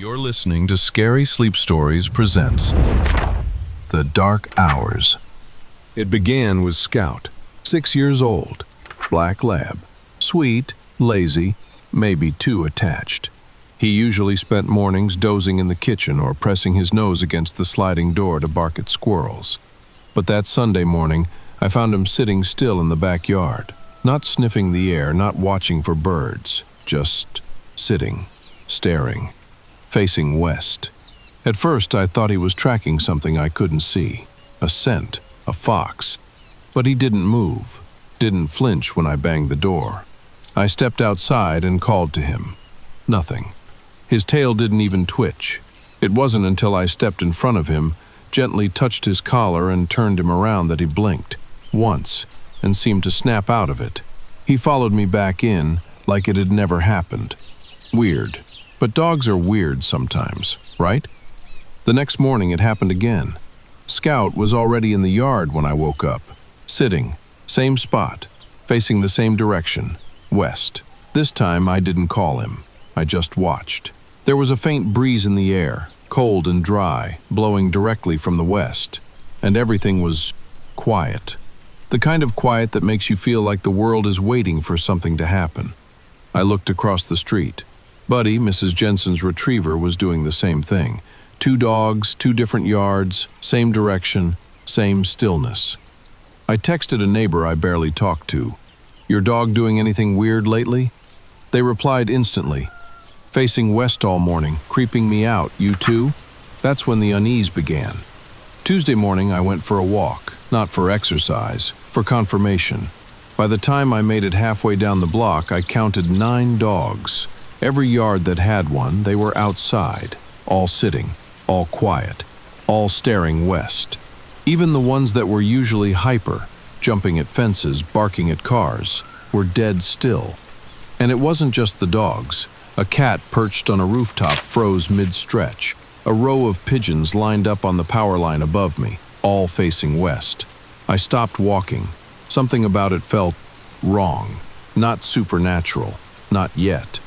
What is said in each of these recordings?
You're listening to Scary Sleep Stories presents The Dark Hours. It began with Scout, 6 years old, black lab, sweet, lazy, maybe too attached. He usually spent mornings dozing in the kitchen or pressing his nose against the sliding door to bark at squirrels. But that Sunday morning, I found him sitting still in the backyard, not sniffing the air, not watching for birds, just sitting, staring, facing west. At first, I thought he was tracking something I couldn't see, a scent, a fox. But he didn't move, didn't flinch when I banged the door. I stepped outside and called to him. Nothing. His tail didn't even twitch. It wasn't until I stepped in front of him, gently touched his collar and turned him around that he blinked, once, and seemed to snap out of it. He followed me back in, like it had never happened. Weird. But dogs are weird sometimes, right? The next morning it happened again. Scout was already in the yard when I woke up, sitting, same spot, facing the same direction, west. This time I didn't call him. I just watched. There was a faint breeze in the air, cold and dry, blowing directly from the west, and everything was quiet. The kind of quiet that makes you feel like the world is waiting for something to happen. I looked across the street. Buddy, Mrs. Jensen's retriever, was doing the same thing. 2 dogs, 2 different yards, same direction, same stillness. I texted a neighbor I barely talked to. "Your dog doing anything weird lately?" They replied instantly. "Facing west all morning, creeping me out, you too?" That's when the unease began. Tuesday morning I went for a walk, not for exercise, for confirmation. By the time I made it halfway down the block, I counted 9 dogs. Every yard that had one, they were outside, all sitting, all quiet, all staring west. Even the ones that were usually hyper, jumping at fences, barking at cars, were dead still. And it wasn't just the dogs. A cat perched on a rooftop froze mid-stretch. A row of pigeons lined up on the power line above me, all facing west. I stopped walking. Something about it felt wrong, not supernatural, not yet.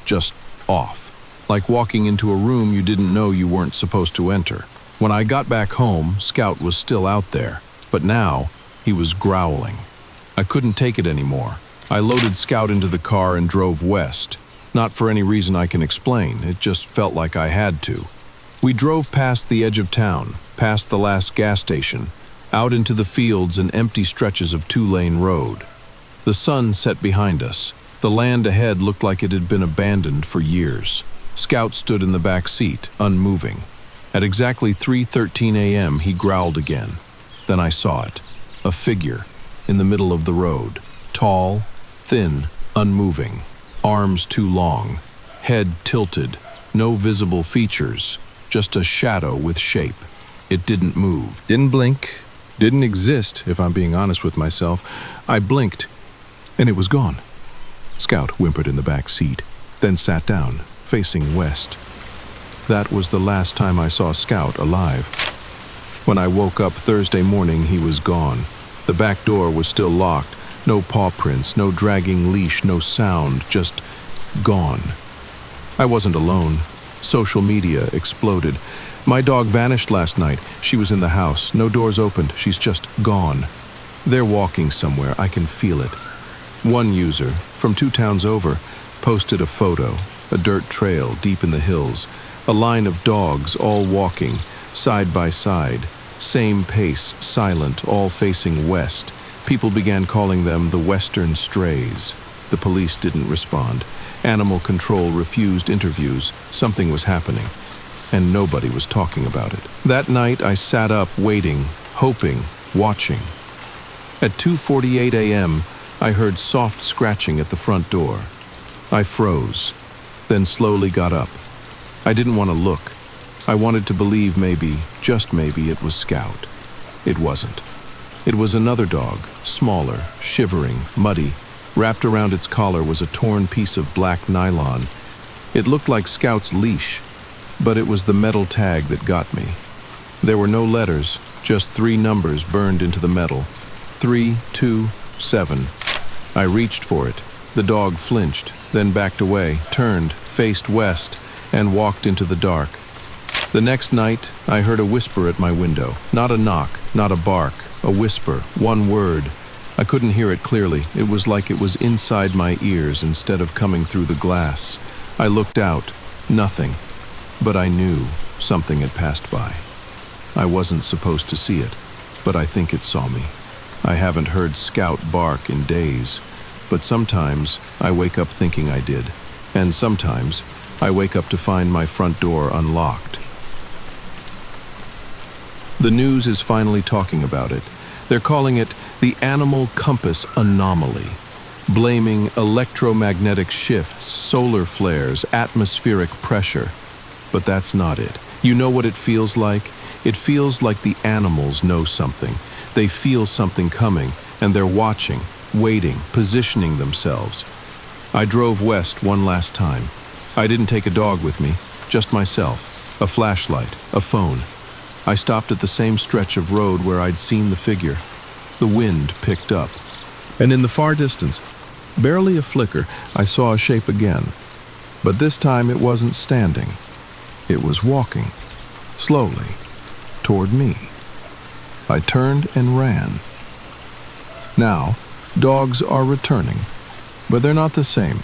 Just off, like walking into a room you didn't know you weren't supposed to enter. When I got back home, Scout was still out there, but now he was growling. I couldn't take it anymore. I loaded Scout into the car and drove west. Not for any reason I can explain, it just felt like I had to. We drove past the edge of town, past the last gas station, out into the fields and empty stretches of 2-lane road. The sun set behind us. The land ahead looked like it had been abandoned for years. Scout stood in the back seat, unmoving. At exactly 3:13 a.m., he growled again. Then I saw it. A figure, in the middle of the road. Tall, thin, unmoving. Arms too long. Head tilted. No visible features. Just a shadow with shape. It didn't move. Didn't blink. Didn't exist, if I'm being honest with myself. I blinked, and it was gone. Scout whimpered in the back seat, then sat down, facing west. That was the last time I saw Scout alive. When I woke up Thursday morning, he was gone. The back door was still locked. No paw prints, no dragging leash, no sound, just gone. I wasn't alone. Social media exploded. "My dog vanished last night. She was in the house. No doors opened. She's just gone. They're walking somewhere. I can feel it." One user, from 2 towns over, posted a photo, a dirt trail deep in the hills, a line of dogs all walking, side by side, same pace, silent, all facing west. People began calling them the Western Strays. The police didn't respond. Animal control refused interviews. Something was happening, and nobody was talking about it. That night I sat up waiting, hoping, watching. At 2:48 a.m., I heard soft scratching at the front door. I froze, then slowly got up. I didn't want to look. I wanted to believe maybe, just maybe, it was Scout. It wasn't. It was another dog, smaller, shivering, muddy. Wrapped around its collar was a torn piece of black nylon. It looked like Scout's leash, but it was the metal tag that got me. There were no letters, just 3 numbers burned into the metal. 327. I reached for it. The dog flinched, then backed away, turned, faced west, and walked into the dark. The next night, I heard a whisper at my window. Not a knock, not a bark, a whisper, one word. I couldn't hear it clearly. It was like it was inside my ears instead of coming through the glass. I looked out. Nothing. But I knew something had passed by. I wasn't supposed to see it, but I think it saw me. I haven't heard Scout bark in days, but sometimes I wake up thinking I did, and sometimes I wake up to find my front door unlocked. The news is finally talking about it. They're calling it the animal compass anomaly, blaming electromagnetic shifts, solar flares, atmospheric pressure. But that's not it. You know what it feels like? It feels like the animals know something. They feel something coming, and they're watching, waiting, positioning themselves. I drove west one last time. I didn't take a dog with me, just myself, a flashlight, a phone. I stopped at the same stretch of road where I'd seen the figure. The wind picked up, and in the far distance, barely a flicker, I saw a shape again. But this time it wasn't standing. It was walking, slowly, toward me. I turned and ran. Now, dogs are returning, but they're not the same.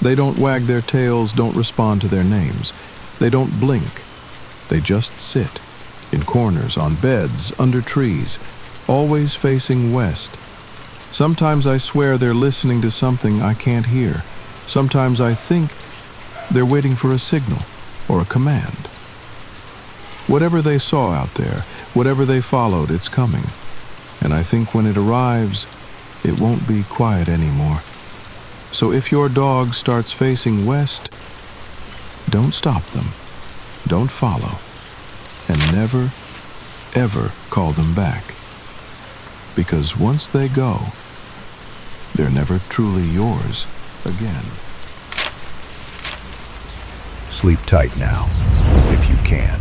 They don't wag their tails, don't respond to their names. They don't blink. They just sit, in corners, on beds, under trees, always facing west. Sometimes I swear they're listening to something I can't hear. Sometimes I think they're waiting for a signal or a command. Whatever they saw out there, whatever they followed, it's coming. And I think when it arrives, it won't be quiet anymore. So if your dog starts facing west, don't stop them. Don't follow. And never, ever call them back. Because once they go, they're never truly yours again. Sleep tight now, if you can.